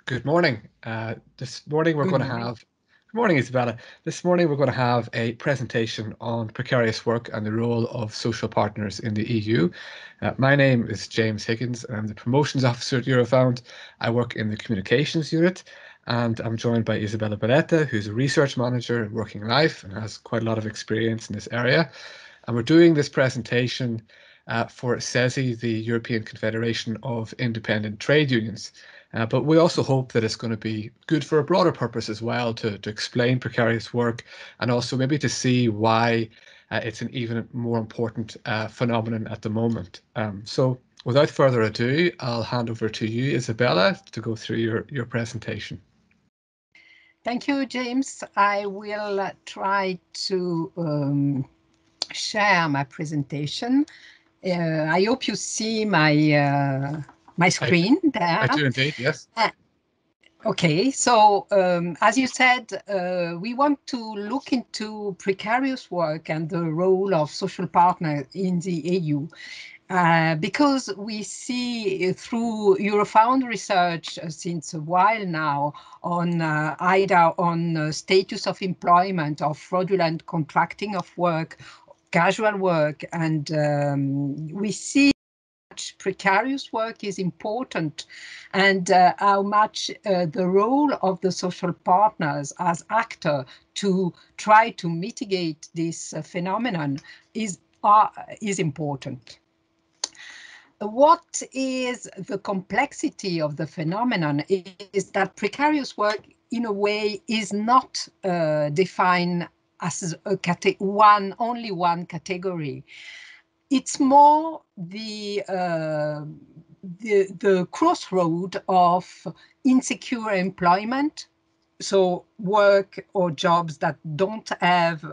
Good morning. This morning we're Good going to morning. have, good morning, Isabella. This morning we're going to have a presentation on precarious work and the role of social partners in the EU. My name is James Higgins and I'm the Promotions Officer at Eurofound. I work in the Communications Unit and I'm joined by Isabella Barletta, who's a Research Manager at Working Life and has quite a lot of experience in this area. And we're doing this presentation for CESI, the European Confederation of Independent Trade Unions. But we also hope that it's going to be good for a broader purpose as well to explain precarious work and also maybe to see why it's an even more important phenomenon at the moment. So without further ado, I'll hand over to you, Isabella, to go through your presentation. Thank you, James. I will try to share my presentation. I hope you see my screen I there. do indeed, yes. Okay, so as you said, we want to look into precarious work and the role of social partners in the EU. Because we see through Eurofound research since a while now on either on status of employment or fraudulent contracting of work, casual work, and we see precarious work is important and how much the role of the social partners as actor to try to mitigate this phenomenon is important. What is the complexity of the phenomenon is that precarious work, in a way, is not defined as only one category. It's more the crossroad of insecure employment, so work or jobs that don't have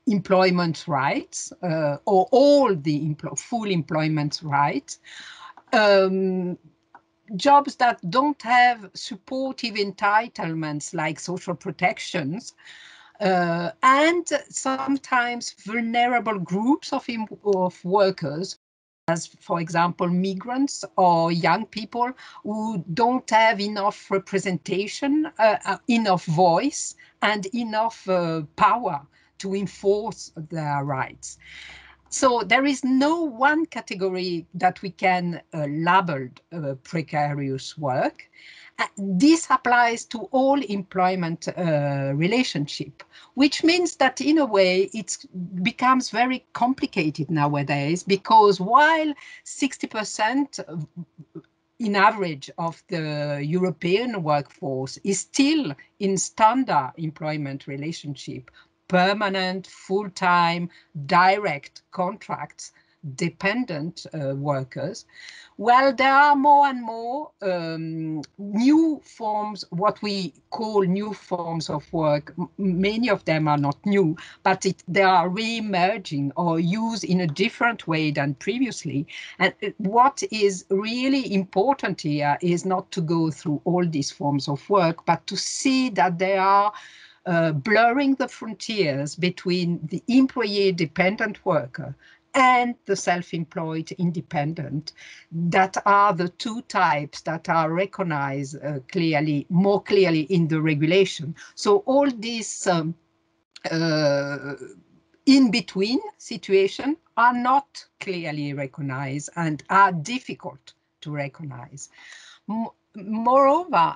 employment rights or all the full employment rights, jobs that don't have supportive entitlements like social protections, and sometimes vulnerable groups of workers, as, for example, migrants or young people who don't have enough representation, enough voice, and enough power to enforce their rights. So there is no one category that we can label precarious work. This applies to all employment relationship, which means that in a way it becomes very complicated nowadays, because while 60% in average of the European workforce is still in standard employment relationship, permanent, full-time, direct contracts, dependent workers, well, there are more and more new forms, what we call new forms of work. Many of them are not new, but they are re-emerging or used in a different way than previously. And what is really important here is not to go through all these forms of work, but to see that they are blurring the frontiers between the employee-dependent worker and the self-employed independent, that are the two types that are recognized more clearly in the regulation. So all these in-between situations are not clearly recognized and are difficult to recognize. Moreover,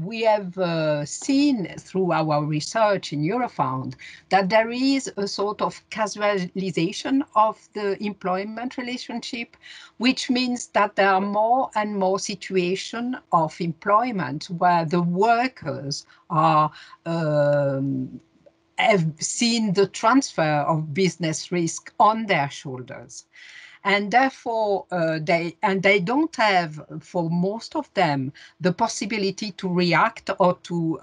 we have seen through our research in Eurofound that there is a sort of casualization of the employment relationship, which means that there are more and more situations of employment where the workers are have seen the transfer of business risk on their shoulders. And therefore, they don't have, for most of them, the possibility to react or to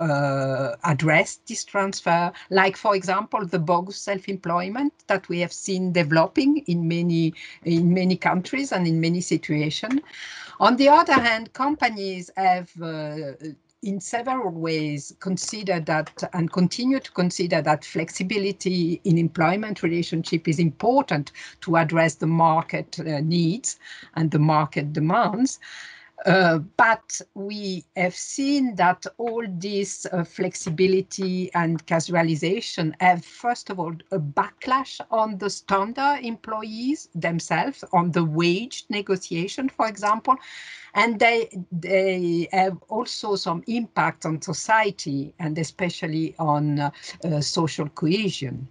address this transfer, like, for example, the bogus self-employment that we have seen developing in many countries and in many situations. On the other hand, companies have in several ways consider that and continue to consider that flexibility in employment relationship is important to address the market needs and the market demands. But we have seen that all this flexibility and casualization have, first of all, a backlash on the standard employees themselves, on the wage negotiation, for example, and they have also some impact on society and especially on social cohesion.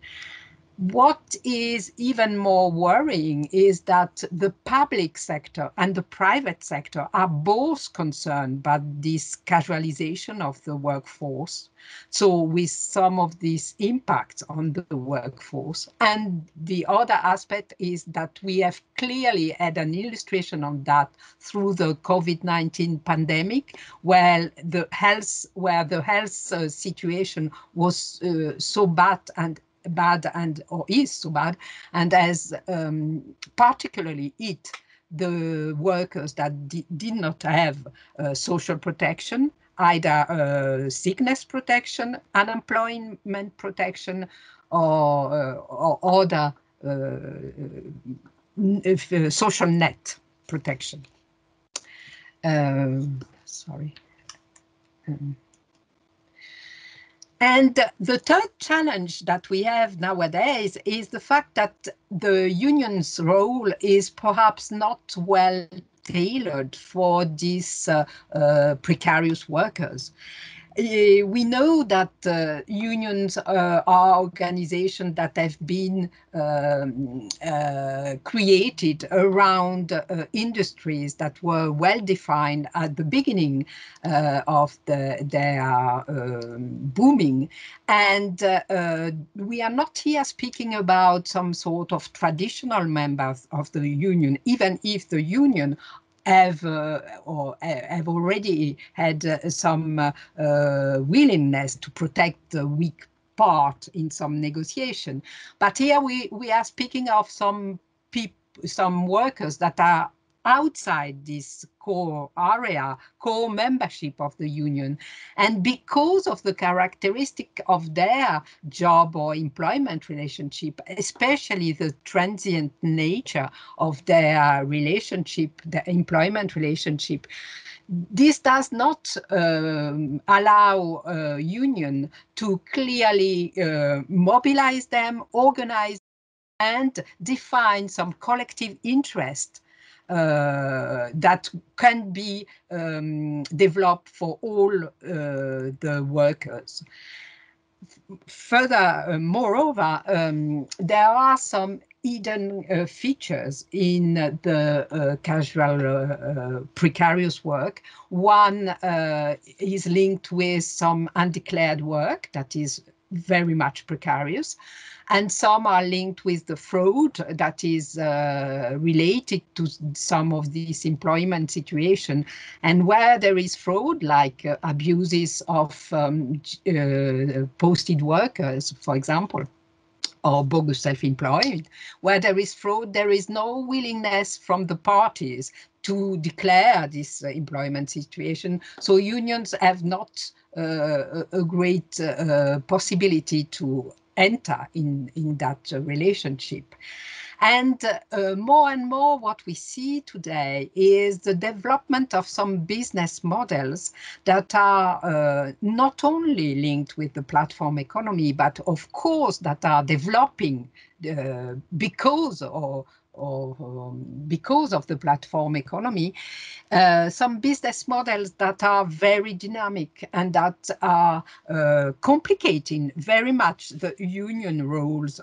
What is even more worrying is that the public sector and the private sector are both concerned by this casualization of the workforce. So with some of these impacts on the workforce. And the other aspect is that we have clearly had an illustration on that through the COVID-19 pandemic, where the health situation was so bad or is so bad, and has particularly hit the workers that did not have social protection, either sickness protection, unemployment protection, or other social net protection. Sorry. And the third challenge that we have nowadays is the fact that the union's role is perhaps not well tailored for these precarious workers. We know that unions are organizations that have been created around industries that were well defined at the beginning of their booming. And we are not here speaking about some sort of traditional members of the union, even if the union have already had some willingness to protect the weak part in some negotiation. But here we are speaking of some workers that are outside this core membership of the union. And because of the characteristic of their job or employment relationship, especially the transient nature of their relationship, the employment relationship, this does not allow a union to clearly mobilize them, organize, and define some collective interest that can be developed for all the workers. Further, moreover, there are some hidden features in the casual precarious work. One is linked with some undeclared work that is very much precarious, and some are linked with the fraud that is related to some of these employment situation. And where there is fraud, like abuses of posted workers, for example, or bogus self-employed, where there is fraud, there is no willingness from the parties to declare this employment situation. So unions have not a great possibility to enter in that relationship. And more and more what we see today is the development of some business models that are not only linked with the platform economy, but of course that are developing because of the platform economy, some business models that are very dynamic and that are complicating very much the union roles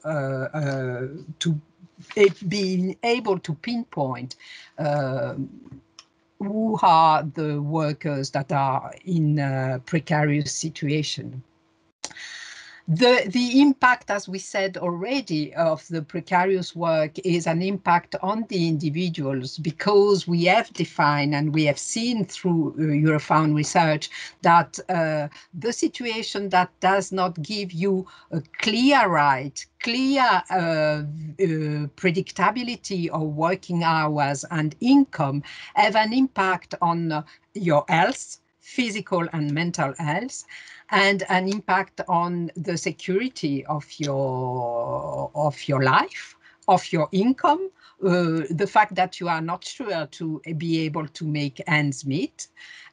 to being able to pinpoint who are the workers that are in a precarious situation. The impact, as we said already, of the precarious work is an impact on the individuals, because we have defined and we have seen through Eurofound research that the situation that does not give you a clear right, clear predictability of working hours and income have an impact on your health, physical and mental health, and an impact on the security of your life, of your income, the fact that you are not sure to be able to make ends meet,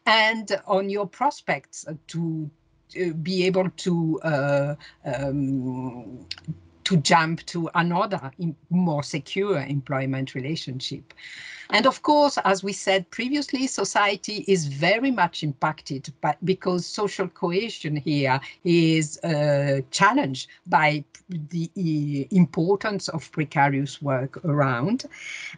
and on your prospects to be able to jump to another more secure employment relationship. And of course, as we said previously, society is very much impacted because social cohesion here is challenged by the importance of precarious work around.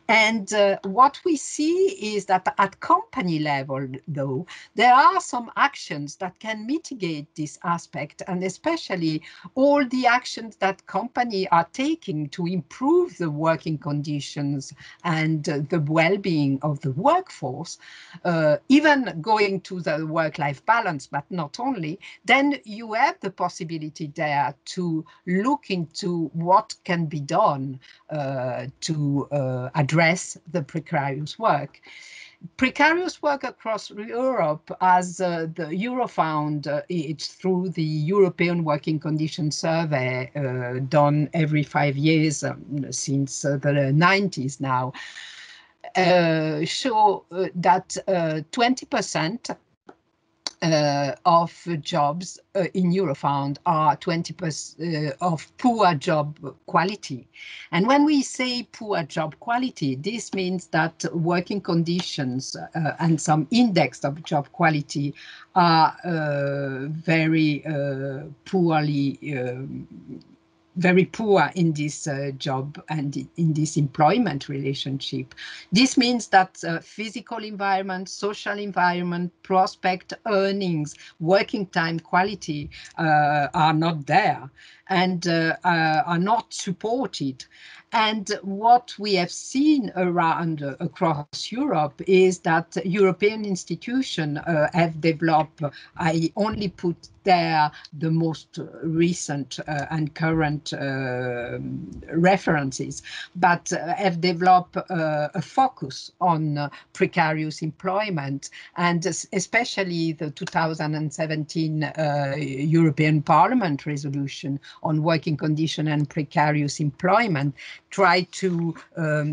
And what we see is that at company level, though, there are some actions that can mitigate this aspect, and especially all the actions that companies are taking to improve the working conditions and the well-being of the workforce, even going to the work-life balance, but not only, then you have the possibility there to look into what can be done to address the precarious work. Precarious work across Europe, as the Eurofound, it's through the European Working Conditions Survey done every 5 years since the 90s now, show that 20% of jobs in Eurofound are 20% of poor job quality. And when we say poor job quality, this means that working conditions and some index of job quality are very poor in this job and in this employment relationship. This means that physical environment, social environment, prospect, earnings, working time quality are not there and are not supported. And what we have seen around across Europe is that European institutions have developed, I only put there the most recent and current references, but have developed a focus on precarious employment, and especially the 2017 European Parliament resolution on working condition and precarious employment try to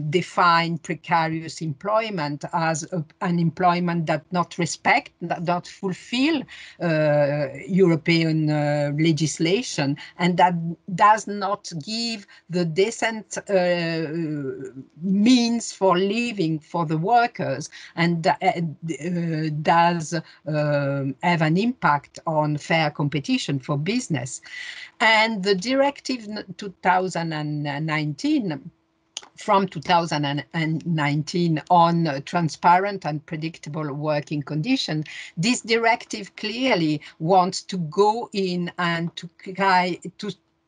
define precarious employment as an employment that not respect, that not fulfill European legislation, and that does not give the decent means for living for the workers, and does have an impact on fair competition for business. And the directive 2019 from 2019 on transparent and predictable working conditions, this directive clearly wants to go in and to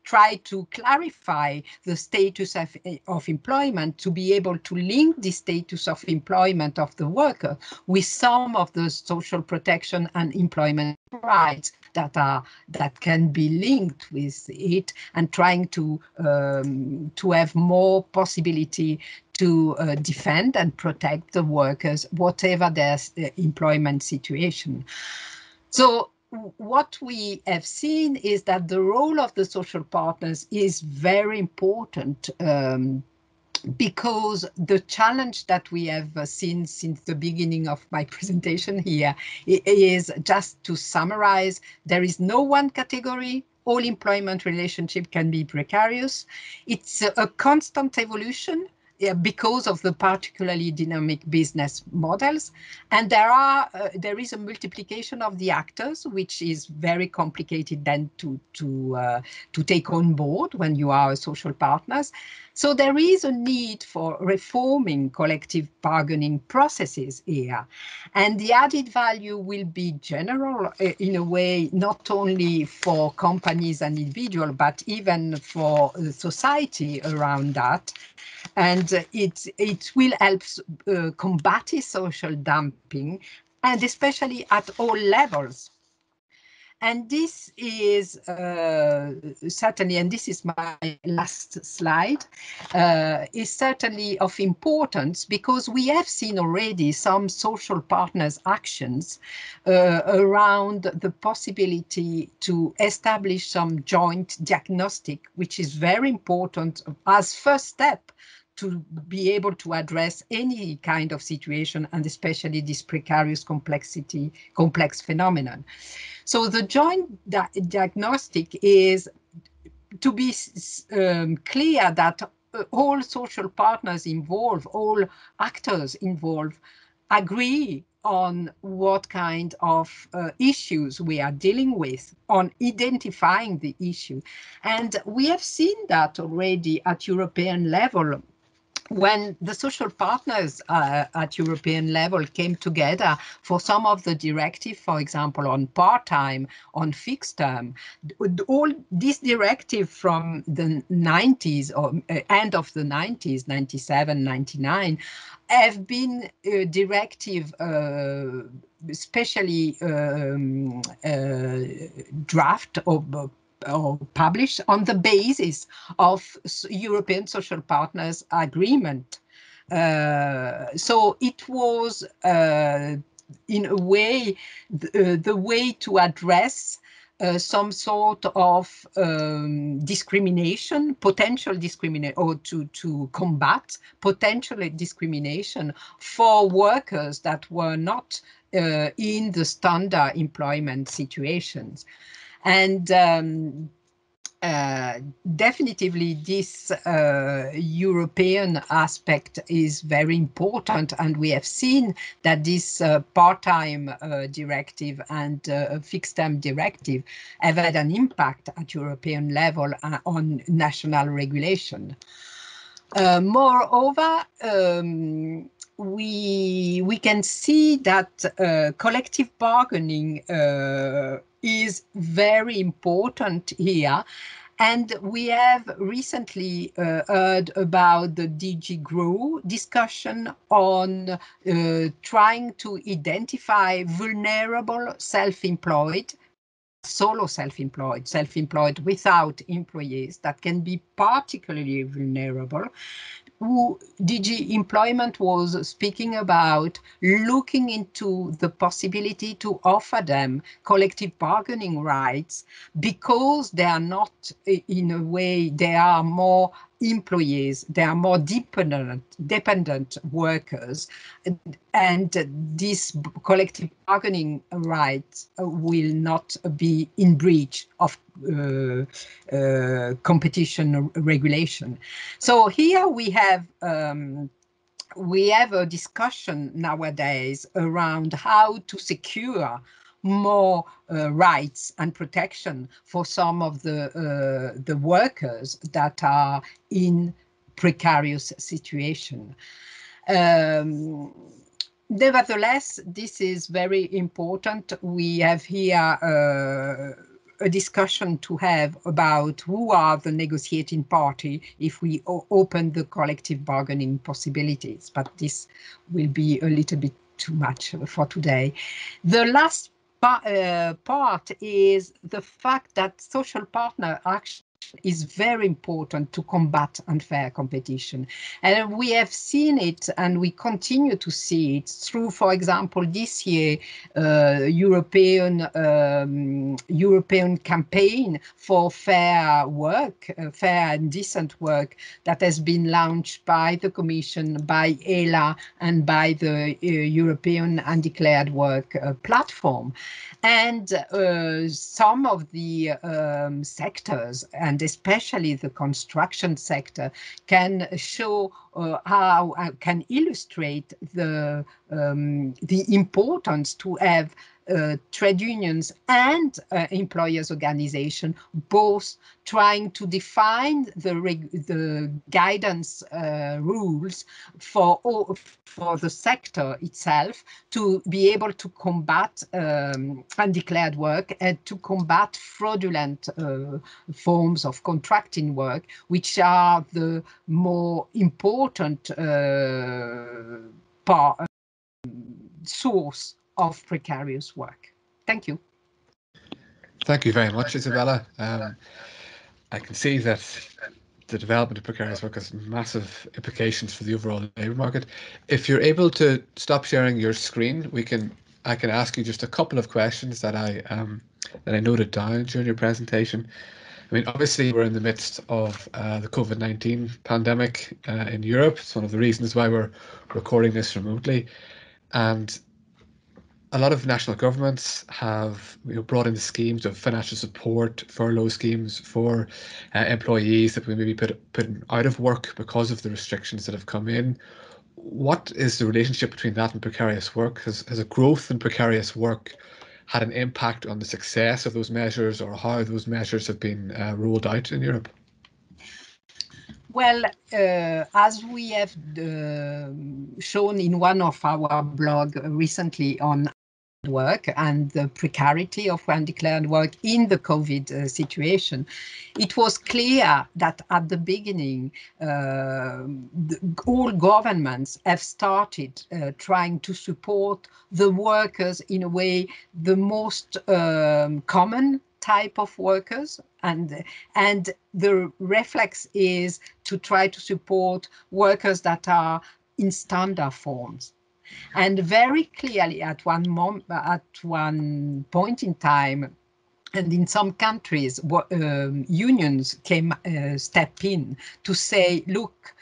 try to clarify the status of employment, to be able to link the status of employment of the worker with some of the social protection and employment rights that can be linked with it, and trying to have more possibility to defend and protect the workers, whatever their employment situation. So what we have seen is that the role of the social partners is very important, because the challenge that we have seen since the beginning of my presentation here is, just to summarize, there is no one category. All employment relationship can be precarious. It's a constant evolution because of the particularly dynamic business models. And there is a multiplication of the actors, which is very complicated then to take on board when you are social partners. So there is a need for reforming collective bargaining processes here. And the added value will be general in a way, not only for companies and individuals, but even for society around that. And it will help combat social dumping, and especially at all levels. And this is certainly, and this is my last slide, is certainly of importance because we have seen already some social partners' actions around the possibility to establish some joint diagnostic, which is very important as first step to be able to address any kind of situation, and especially this precarious complex phenomenon. So the joint diagnostic is to be clear that all social partners involved, all actors involved, agree on what kind of issues we are dealing with, on identifying the issue. And we have seen that already at European level, when the social partners at European level came together for some of the directive, for example, on part-time, on fixed term, all this directive from the 90s or end of the 90s, 97, 99, have been directive especially draft or published on the basis of European social partners agreement. So it was, in a way, the way to address some sort of discrimination, potential discrimination, or to combat potential discrimination for workers that were not in the standard employment situations. And definitely this European aspect is very important, and we have seen that this part-time directive and fixed-term directive have had an impact at European level on national regulation. Moreover, we can see that collective bargaining is very important here. And we have recently heard about the DG GROW discussion on trying to identify vulnerable self-employed, solo self-employed without employees that can be particularly vulnerable, who DG Employment was speaking about looking into the possibility to offer them collective bargaining rights because they are not, in a way, they are more employees, they are more dependent workers, and this collective bargaining rights will not be in breach of competition regulation. So here we have a discussion nowadays around how to secure more rights and protection for some of the workers that are in precarious situation. Nevertheless, this is very important. We have here a discussion to have about who are the negotiating party if we open the collective bargaining possibilities, but this will be a little bit too much for today. The last part is the fact that social partner action is very important to combat unfair competition. And we have seen it, and we continue to see it through, for example, this year, European campaign for fair work, fair and decent work, that has been launched by the Commission, by ELA, and by the European Undeclared Work platform. And some of the sectors, and especially the construction sector, can show can illustrate the importance to have trade unions and employers' organization both trying to define the guidance rules for the sector itself, to be able to combat undeclared work and to combat fraudulent forms of contracting work, which are the more important source of precarious work. Thank you. Thank you very much, Isabella. I can see that the development of precarious work has massive implications for the overall labour market. If you're able to stop sharing your screen, I can ask you just a couple of questions that I noted down during your presentation. I mean, obviously, we're in the midst of the COVID-19 pandemic in Europe. It's one of the reasons why we're recording this remotely. And a lot of national governments have brought in schemes of financial support, furlough schemes for employees that we maybe put out of work because of the restrictions that have come in. What is the relationship between that and precarious work? Has a growth in precarious work had an impact on the success of those measures, or how those measures have been rolled out in Europe? Well, as we have shown in one of our blog recently on work and the precarity of undeclared work in the COVID situation, it was clear that at the beginning, all governments have started trying to support the workers in a way, the most common type of workers, and the reflex is to try to support workers that are in standard forms. And very clearly at one point in time, and in some countries, unions step in to say, look,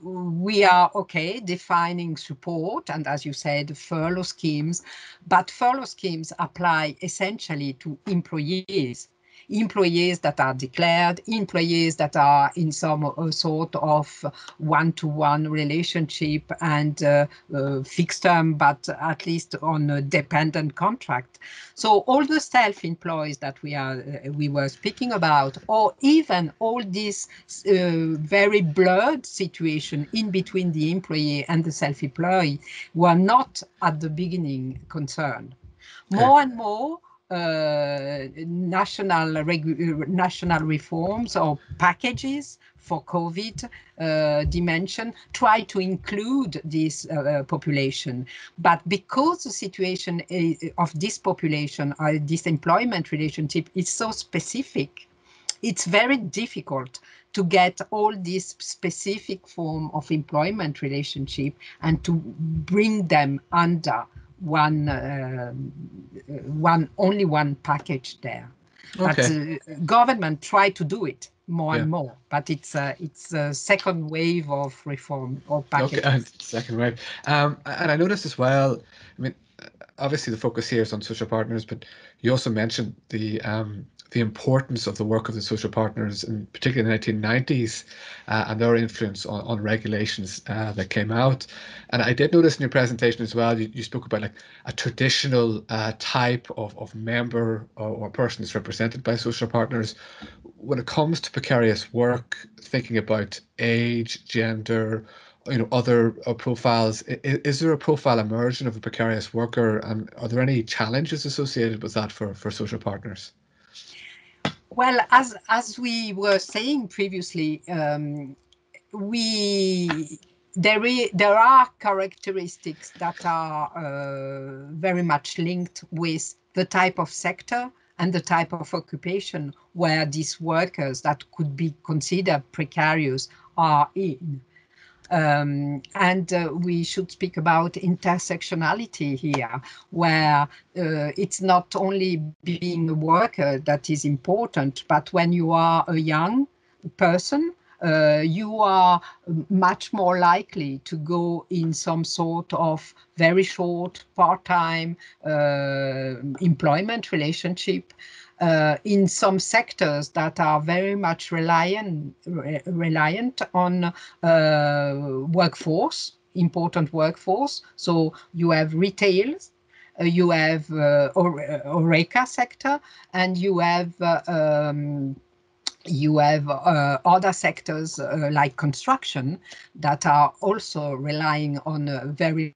we are okay defining support, and as you said, furlough schemes, but furlough schemes apply essentially to employees that are declared, employees that are in some sort of one-to-one relationship and fixed term, but at least on a dependent contract. So all the self-employed that we were speaking about, or even all this very blurred situation in between the employee and the self-employed, were not at the beginning concerned. More and more, national reforms or packages for COVID dimension try to include this population. But because the situation of this population, this employment relationship is so specific, it's very difficult to get all this specific form of employment relationship and to bring them under only one package there. Okay. But government try to do it more and more, but it's a second wave of reform or packages. Okay, second wave. And I noticed as well, I mean, obviously the focus here is on social partners, but you also mentioned the importance of the work of the social partners, in particularly in the 1990s, and their influence on regulations that came out. And I did notice in your presentation as well, you spoke about like a traditional type of member or person that's represented by social partners. When it comes to precarious work, thinking about age, gender, other profiles, is there a profile emerging of a precarious worker, and are there any challenges associated with that for social partners? Well, as we were saying previously, there are characteristics that are very much linked with the type of sector and the type of occupation where these workers that could be considered precarious are in. And we should speak about intersectionality here, where it's not only being a worker that is important, but when you are a young person, you are much more likely to go in some sort of very short part-time employment relationship in some sectors that are very much reliant on workforce, important workforce. So you have retail, you have HoReCa sector, and you have other sectors like construction that are also relying on a very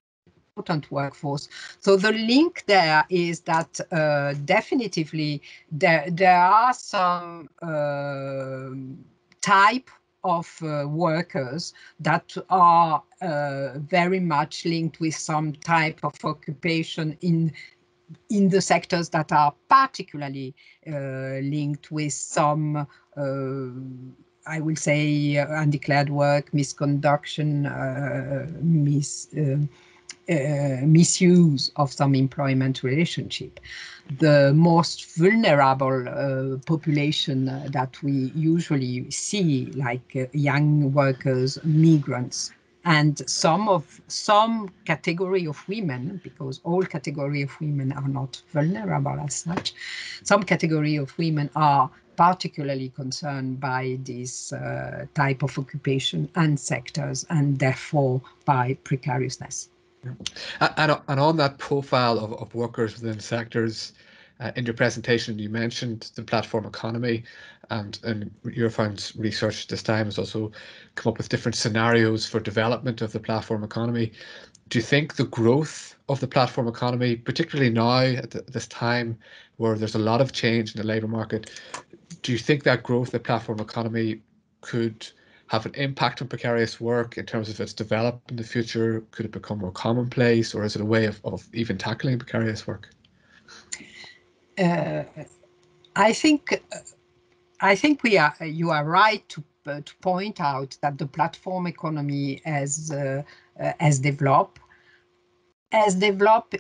important workforce. So the link there is that definitively there are some type of workers that are very much linked with some type of occupation in in the sectors that are particularly linked with some, I will say, undeclared work, misconduction, misuse of some employment relationship. The most vulnerable population that we usually see, like young workers, migrants, and some category of women, because all category of women are not vulnerable as such, some category of women are particularly concerned by this type of occupation and sectors, and therefore by precariousness. And on that profile of workers within sectors, in your presentation, you mentioned the platform economy, and Eurofound's research this time has also come up with different scenarios for development of the platform economy. Do you think the growth of the platform economy, particularly now at this time where there's a lot of change in the labour market, do you think that growth of the platform economy could have an impact on precarious work in terms of its development in the future? Could it become more commonplace, or is it a way of even tackling precarious work? I think you are right to point out that the platform economy has developed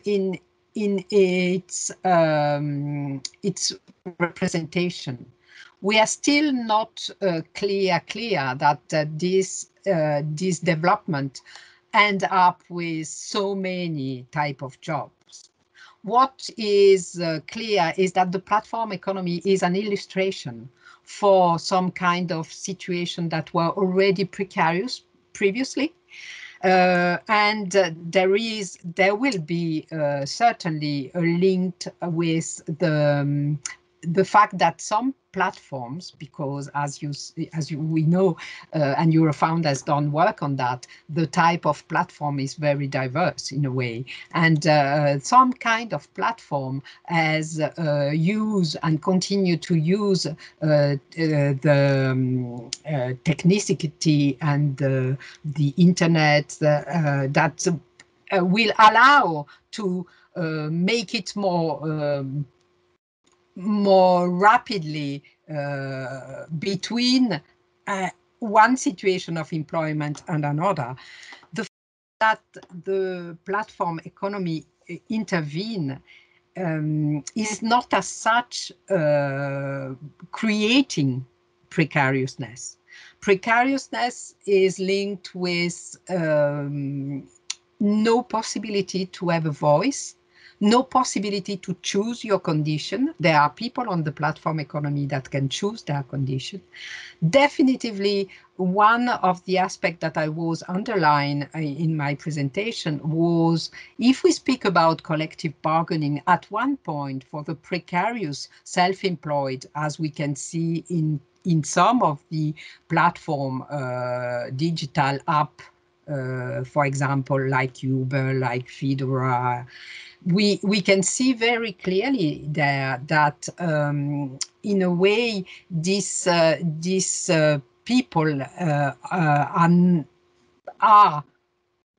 in its representation. We are still not clear that this development end up with so many type of jobs. What is clear is that the platform economy is an illustration for some kind of situation that were already precarious previously. And there will be certainly linked with the fact that some platforms, because as we know, and Eurofound has done work on that, the type of platform is very diverse in a way, and some kind of platform has used and continue to use the technicity and the internet that will allow to make it more rapidly between one situation of employment and another. The fact that the platform economy intervene is not as such creating precariousness. Precariousness is linked with no possibility to have a voice, no possibility to choose your condition. There are people on the platform economy that can choose their condition. Definitively, one of the aspects that I was underlining in my presentation was, if we speak about collective bargaining, at one point for the precarious self-employed, as we can see in some of the platform digital app, for example, like Uber, like Fedora, we can see very clearly there that in a way these people are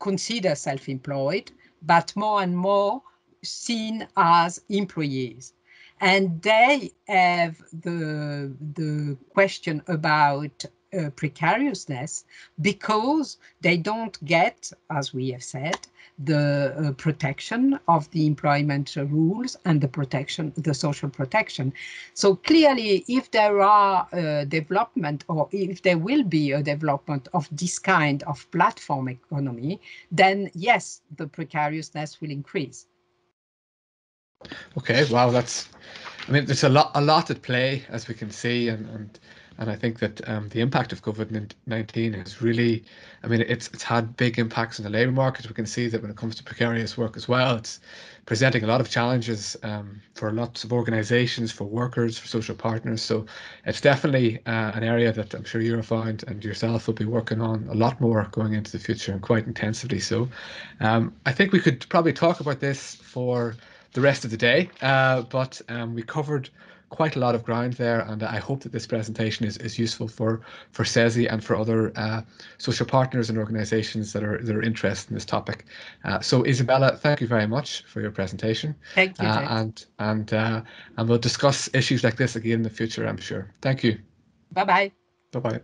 considered self-employed, but more and more seen as employees. And they have the question about precariousness because they don't get, as we have said, the protection of the employment rules and the social protection. So clearly, if there are development, or if there will be a development of this kind of platform economy, then yes, the precariousness will increase. Okay, wow, I mean, there's a lot at play, as we can see, and I think that the impact of COVID-19 is really, I mean, it's had big impacts on the labour market. We can see that when it comes to precarious work as well, it's presenting a lot of challenges for lots of organisations, for workers, for social partners. So it's definitely an area that I'm sure Eurofound and yourself will be working on a lot more going into the future, and quite intensively so. I think we could probably talk about this for the rest of the day, but we covered quite a lot of ground there, and I hope that this presentation is useful for CESI and for other social partners and organisations that are interested in this topic. So Isabella, thank you very much for your presentation. Thank you, James. And we'll discuss issues like this again in the future, I'm sure. Thank you. Bye-bye. Bye-bye.